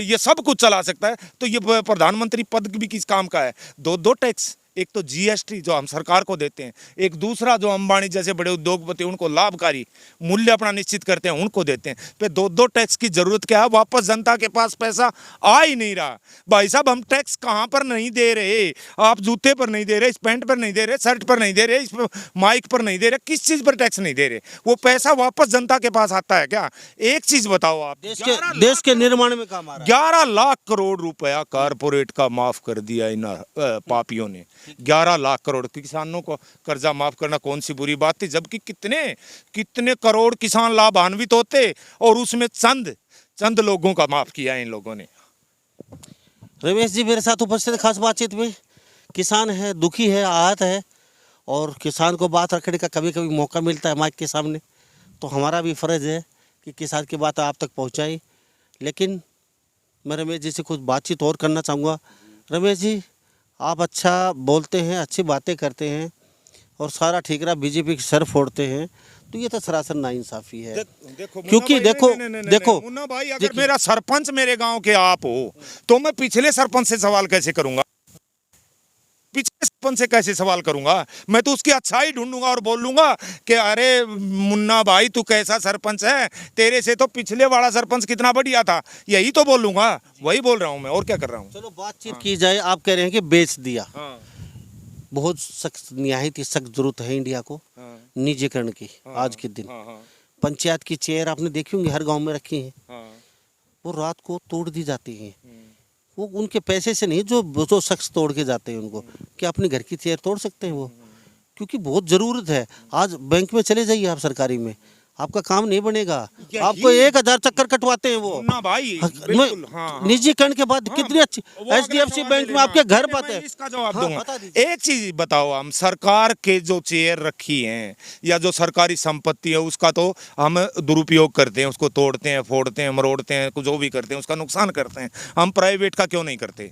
ये सब कुछ चला सकता है, तो ये प्रधानमंत्री पद भी किस काम का है? दो टैक्स, एक तो जीएसटी जो हम सरकार को देते हैं, एक दूसरा जो अंबानी जैसे बड़े उद्योगपति उनको लाभकारी मूल्य अपना निश्चित करते हैं उनको देते हैं। फिर दो टैक्स की जरूरत क्या है? वापस जनता के पास पैसा आ ही नहीं रहा। भाई साहब, हम टैक्स कहाँ पर नहीं दे रहे? आप जूते पर नहीं दे रहे, इस पैंट पर नहीं दे रहे, शर्ट पर नहीं दे रहे, इस माइक पर नहीं दे रहे, किस चीज पर टैक्स नहीं दे रहे? वो पैसा वापस जनता के पास आता है क्या? एक चीज बताओ आप, देश के निर्माण में काम आ रहा है। 11 लाख करोड़ रुपया कारपोरेट का माफ कर दिया इन पापियों ने। 11 लाख करोड़ किसानों को कर्जा माफ करना कौन सी बुरी बात थी? जबकि कितने कितने करोड़ किसान लाभान्वित होते और उसमें चंद लोगों का माफ किया इन लोगों ने। रमेश जी मेरे साथ उपस्थित खास बातचीत में किसान है, दुखी है, आहत है, और किसान को बात रखने का कभी कभी मौका मिलता है माइक के सामने, तो हमारा भी फ़र्ज़ है कि किसान की बात आप तक पहुंचाई। लेकिन मैं रमेश जी से कुछ बातचीत और करना चाहूँगा। रमेश जी, आप अच्छा बोलते हैं, अच्छी बातें करते हैं और सारा ठीकरा बीजेपी की सर फोड़ते हैं, तो ये तो सरासर नाइंसाफ़ी है। देखो क्योंकि देखो मुन्ना भाई, अगर मेरा सरपंच मेरे गांव के आप हो तो मैं पिछले सरपंच से सवाल कैसे करूंगा? पिछले सरपंच से कैसे सवाल करूंगा? मैं तो उसकी अच्छाई ढूंढूंगा और बोलूंगा कि अरे मुन्ना भाई, तू कैसा सरपंच है, तेरे से तो पिछले वाला सरपंच कितना बढ़िया था, यही तो बोलूंगा। वही बोल रहा हूं मैं, और क्या कर रहा हूं। चलो बातचीत की जाए। आप कह रहे हैं कि बेच दिया। बहुत सख्त निहायत सख्त जरूरत है इंडिया को निजीकरण की। आज के दिन पंचायत की चेयर आपने देखी होंगी, हर गांव में रखी हैं, वो रात को तोड़ दी जाती हैं। वो उनके पैसे से नहीं, जो शख्स तोड़ के जाते हैं उनको, क्या अपने घर की चेयर तोड़ सकते हैं वो? क्योंकि बहुत ज़रूरत है। आज बैंक में चले जाइए आप, सरकारी में, आपका काम नहीं बनेगा। आपको 1000 चक्कर कटवाते हैं वो। ना भाई, निजीकरण के बाद कितनी अच्छी HDFC बैंक में आपके घर पाते हैं। इसका जवाब दूंगा। एक चीज बताओ, हम सरकार के जो चेयर रखी हैं या जो सरकारी संपत्ति है उसका तो हम दुरुपयोग करते हैं, उसको तोड़ते हैं, फोड़ते हैं, मरोड़ते हैं, जो भी करते हैं उसका नुकसान करते हैं। हम प्राइवेट का क्यों नहीं करते?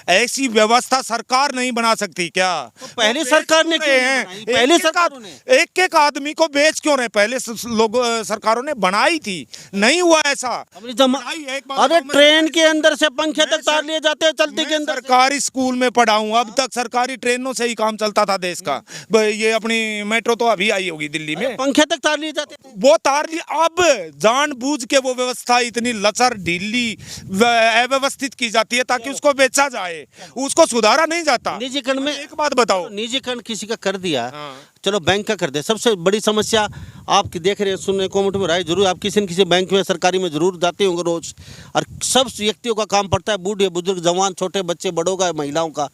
ऐसी व्यवस्था सरकार नहीं बना सकती क्या? तो पहले सरकार ने क्यों बनाई? पहले सरकारों ने एक आदमी को बेच क्यों रहे? पहले लोग सरकारों ने बनाई थी, नहीं हुआ ऐसा। अरे ट्रेन के अंदर से पंखे तक तार लिए जाते हैं, चलते के अंदर। सरकारी स्कूल में पढ़ा हूँ, अब तक सरकारी ट्रेनों से ही काम चलता था देश का। ये अपनी मेट्रो तो अभी आई होगी दिल्ली में, पंखे तक तार लिए जाते थे, वो तार लिए। अब जानबूझ के वो व्यवस्था इतनी लचर ढीली अव्यवस्थित की जाती है ताकि उसको बेचा जाए, उसको सुधारा नहीं जाता। निजीकरण में एक बात बताओ, निजीकरण किसी का कर दिया, चलो बैंक का कर दे। सबसे बड़ी समस्या आप देख रहे हैं, सुनने कमेंट में राय जरूर, आप किसी न किसी बैंक में सरकारी में जरूर जाते होंगे रोज, और सब व्यक्तियों का काम पड़ता है, बूढ़े बुजुर्ग, जवान, छोटे बच्चे, बड़ों का, महिलाओं का।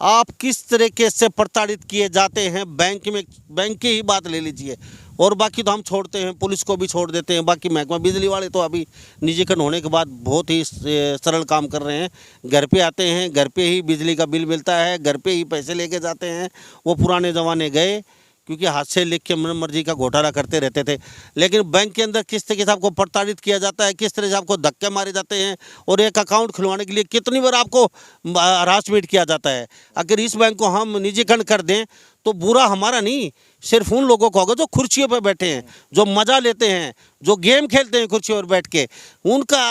आप किस तरीके से प्रताड़ित किए जाते हैं बैंक में, बैंक की ही बात ले लीजिए, और बाकी तो हम छोड़ते हैं, पुलिस को भी छोड़ देते हैं, बाकी महकमा। बिजली वाले तो अभी निजीकरण होने के बाद बहुत ही सरल काम कर रहे हैं, घर पे आते हैं, घर पे ही बिजली का बिल मिलता है, घर पे ही पैसे लेके जाते हैं। वो पुराने ज़माने गए, क्योंकि हाथ से लिख के मन मर्जी का घोटाला करते रहते थे। लेकिन बैंक के अंदर किस तरीके से आपको प्रताड़ित किया जाता है, किस तरह से आपको धक्के मारे जाते हैं, और एक अकाउंट खुलवाने के लिए कितनी बार आपको हरासमेंट किया जाता है। अगर इस बैंक को हम निजीकरण कर दें तो बुरा हमारा नहीं, सिर्फ उन लोगों को होगा जो कुर्सियों पर बैठे हैं, जो मज़ा लेते हैं, जो गेम खेलते हैं कुर्सियों पर बैठ के, उनका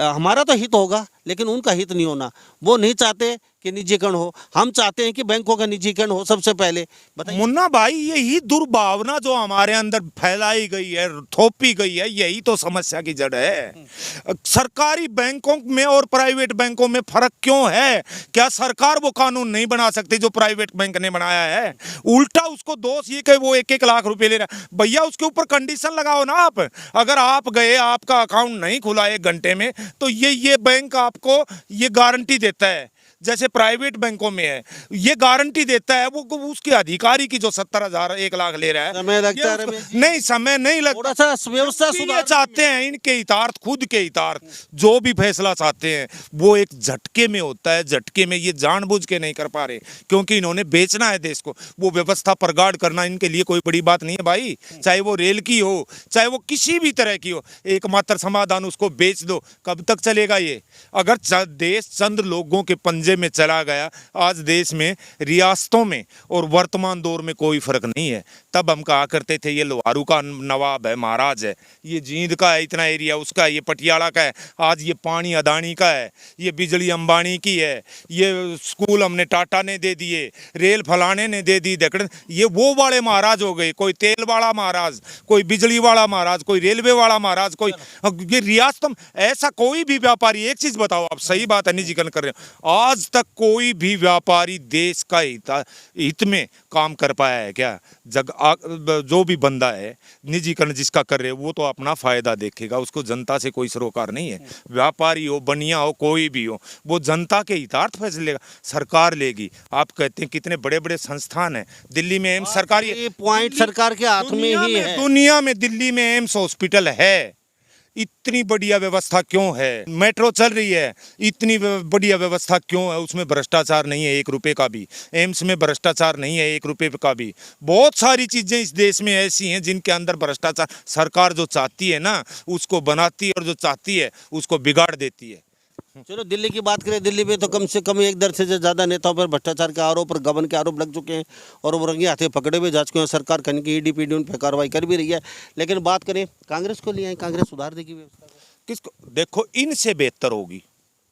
हमारा तो हित होगा, लेकिन उनका हित नहीं होना। वो नहीं चाहते कि निजीकरण हो, हम चाहते हैं कि बैंकों का निजीकरण हो। सबसे पहले बताइए मुन्ना भाई, यही दुर्भावना जो हमारे अंदर फैलाई गई है, थोपी गई है, यही तो समस्या की जड़ है। सरकारी बैंकों में और प्राइवेट बैंकों में फर्क क्यों है? क्या सरकार वो कानून नहीं बना सकती जो प्राइवेट बैंक ने बनाया है? उल्टा उसको दोष ये कि वो 1-1 लाख रुपए ले रहा है। भैया, उसके ऊपर कंडीशन लगाओ ना आप। अगर आप गए, आपका अकाउंट नहीं खुला 1 घंटे में, तो ये बैंक आपको ये गारंटी देता है, जैसे प्राइवेट बैंकों में है, ये गारंटी देता है वो उसके अधिकारी की जो 70,000 1 लाख ले रहा है। समय लगता है ये रमेश उसको- नहीं, समय नहीं लगता। थोड़ा सा व्यवस्था ये सुधार चाहते हैं इनके हितार्थ, खुद के हितार्थ, जो भी फैसला चाहते हैं वो एक झटके में होता है। झटके में ये जानबूझ के नहीं कर पा रहे, क्योंकि इन्होंने बेचना है देश को। वो व्यवस्था प्रगाढ़ करना इनके लिए कोई बड़ी बात नहीं है भाई, चाहे वो रेल की हो, चाहे वो किसी भी तरह की हो, एकमात्र समाधान उसको बेच दो। कब तक चलेगा ये? अगर देश चंद लोगों के पंजे में चला गया, आज देश में रियासतों में और वर्तमान दौर में कोई फर्क नहीं है। तब हम कहा करते थे ये लोहारू का नवाब है, महाराज है, ये जींद का है, इतना एरिया उसका है, ये पटियाला का है। आज ये पानी अदानी का है, ये बिजली अंबानी की है, ये स्कूल हमने टाटा ने दे दिए, रेल फलाने ने दे दी। देखने ये वो वाले महाराज हो गए, कोई तेल वाला महाराज, कोई बिजली वाला महाराज, कोई रेलवे वाला महाराज, कोई ये रियासत। ऐसा कोई भी व्यापारी, एक चीज बताओ आप, सही बात है, निजीकरण कर रहे हो, आज तक कोई भी व्यापारी देश का हित में काम कर पाया है क्या? जो भी बंदा है निजीकरण जिसका कर रहे हो वो तो अपना फायदा देखेगा, उसको जनता से कोई सरोकार नहीं है। व्यापारी हो, बनिया हो, कोई भी हो, वो जनता के हितार्थ फैसले लेगा, सरकार लेगी। आप कहते हैं कितने बड़े बड़े संस्थान हैं दिल्ली में, एम्स सरकारी, ये पॉइंट सरकार के हाथ में ही है। दुनिया में दिल्ली में एम्स हॉस्पिटल है, इतनी बढ़िया व्यवस्था क्यों है? मेट्रो चल रही है, इतनी बढ़िया व्यवस्था क्यों है? उसमें भ्रष्टाचार नहीं है 1 रुपए का भी, एम्स में भ्रष्टाचार नहीं है 1 रुपए का भी। बहुत सारी चीजें इस देश में ऐसी हैं जिनके अंदर भ्रष्टाचार, सरकार जो चाहती है ना उसको बनाती है, और जो चाहती है उसको बिगाड़ देती है। चलो दिल्ली की बात करें, दिल्ली में तो कम से कम 1 दर्जन से ज़्यादा नेताओं पर भ्रष्टाचार के आरोप और गबन के आरोप लग चुके हैं, और वो रंगे हाथे पकड़े हुए जा चुके हैं। सरकार कहीं की ईडी उन पर कार्रवाई कर भी रही है। लेकिन बात करें कांग्रेस को लिए, कांग्रेस सुधार देगी व्यवस्था को? किसको? देखो, इनसे बेहतर होगी।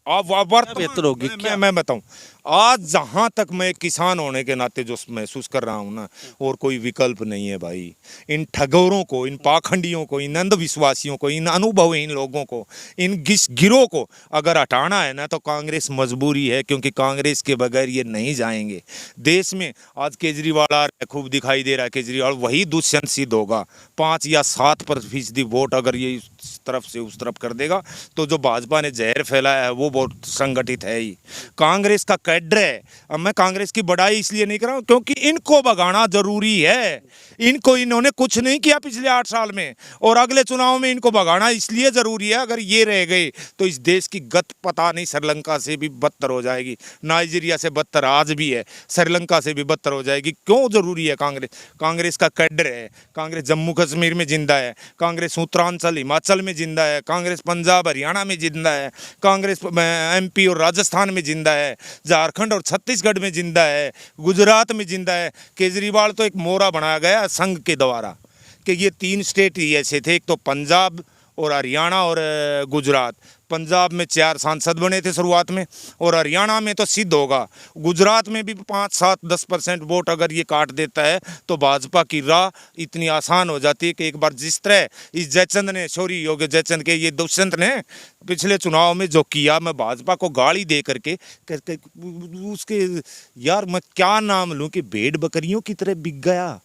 आप बेहतर होगी मैं बताऊं, आज जहां तक मैं किसान होने के नाते जो महसूस कर रहा हूं ना, और कोई विकल्प नहीं है भाई। इन ठगोरों को, इन पाखंडियों को, इन अंधविश्वासियों को, इन अनुभवहीन लोगों को, इन गिरोह को अगर हटाना है ना तो कांग्रेस मजबूरी है, क्योंकि कांग्रेस के बगैर ये नहीं जाएंगे। देश में आज केजरीवाल आ रहा है, खूब दिखाई दे रहा है केजरीवाल, वही दुष्यंत सिद्ध होगा। 5 या 7% वोट अगर ये इस तरफ से उस तरफ कर देगा तो जो भाजपा ने जहर फैलाया है वो बहुत संगठित है ही। कांग्रेस का कैडर है। अब मैं कांग्रेस की बड़ाई इसलिए नहीं कर रहा हूं क्योंकि इनको भगाना जरूरी है। इन्होंने कुछ नहीं किया पिछले 8 साल में, और अगले चुनाव में इनको भगाना इसलिए जरूरी है। अगर ये रह गए तो इस देश की गत पता नहीं श्रीलंका से भी बदतर हो जाएगी, नाइजीरिया से बदतर आज भी है, श्रीलंका से भी बदतर हो जाएगी। क्यों जरूरी है कांग्रेस? कांग्रेस का कैडर है। कांग्रेस जम्मू कश्मीर में जिंदा है, कांग्रेस उत्तरांचल हिमाचल में जिंदा है, कांग्रेस पंजाब हरियाणा में जिंदा है, कांग्रेस MP और राजस्थान में जिंदा है, झारखंड और छत्तीसगढ़ में जिंदा है, गुजरात में जिंदा है। केजरीवाल तो एक मोहरा बनाया गया संघ के द्वारा कि ये 3 स्टेट ही ऐसे थे, एक तो पंजाब और हरियाणा और गुजरात। पंजाब में 4 सांसद बने थे शुरुआत में, और हरियाणा में तो सिद्ध होगा। गुजरात में भी 5, 7, 10% वोट अगर ये काट देता है तो भाजपा की राह इतनी आसान हो जाती है कि एक बार जिस तरह इस जयचंद ने, सॉरी योगी जयचंद के, ये दुष्यंत ने पिछले चुनाव में जो किया, मैं भाजपा को गाली दे करके उसके, यार मैं क्या नाम लूँ कि भेड़ बकरियों की तरह बिक गया,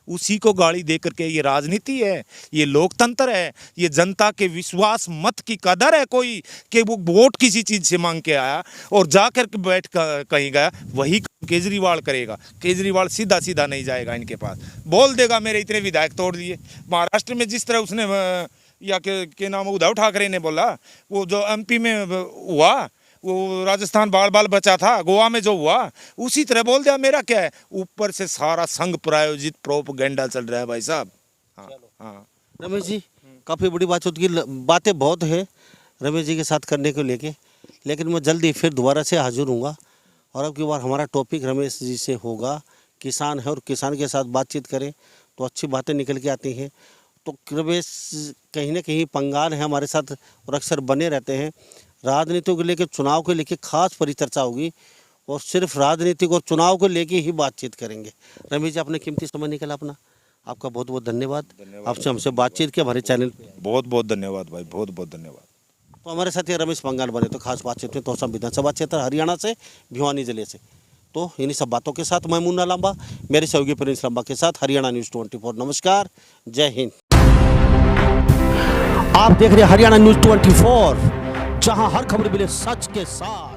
उसी को गाली दे करके। ये राजनीति है, ये लोकतंत्र है, ये जनता के विश्वास मत की कदर है कोई कि वो वोट किसी चीज़ से मांग के आया और जाकर के बैठ कहीं गया, वही केजरीवाल करेगा। केजरीवाल सीधा सीधा नहीं जाएगा इनके पास, बोल देगा मेरे इतने विधायक तोड़ दिए। महाराष्ट्र में जिस तरह उसने या के नाम उद्धव ठाकरे ने बोला, वो जो MP में हुआ, वो राजस्थान बाल बाल बचा था, गोवा में जो हुआ, उसी तरह बोल दिया। मेरा क्या है? ऊपर से सारा संघ प्रायोजित प्रोपगेंडा चल रहा है भाई साहब। हाँ रमेश जी, काफ़ी बड़ी बातें बहुत है रमेश जी के साथ करने को लेके, लेकिन मैं जल्दी फिर दोबारा से हाजिर हूँगा, और अब की बार हमारा टॉपिक रमेश जी से होगा। किसान है और किसान के साथ बातचीत करें तो अच्छी बातें निकल के आती हैं। तो रमेश कहीं ना कहीं पंगाल है हमारे साथ और अक्सर बने रहते हैं। राजनीति को लेकर, चुनाव को लेकर खास परिचर्चा होगी, और सिर्फ राजनीतिक और चुनाव को लेकर ही बातचीत करेंगे। रमेश जी, आपने कीमती समय निकाला अपना, आपका बहुत बहुत धन्यवाद। आपसे हमसे बातचीत की हमारे चैनल पे बहुत बहुत धन्यवाद भाई, बहुत बहुत धन्यवाद। तो हमारे साथ ये रमेश पंगाल बने तो खास बातचीत में तोसा विधानसभा क्षेत्र हरियाणा से, भिवानी जिले से। तो इन्हीं सब बातों के साथ मैं मुन्ना लांबा, मेरे सहयोगी प्रिंस लांबा के साथ हरियाणा न्यूज़ 24। नमस्कार, जय हिंद। आप देख रहे हैं हरियाणा न्यूज़ 24, जहां हर खबर मिले सच के साथ।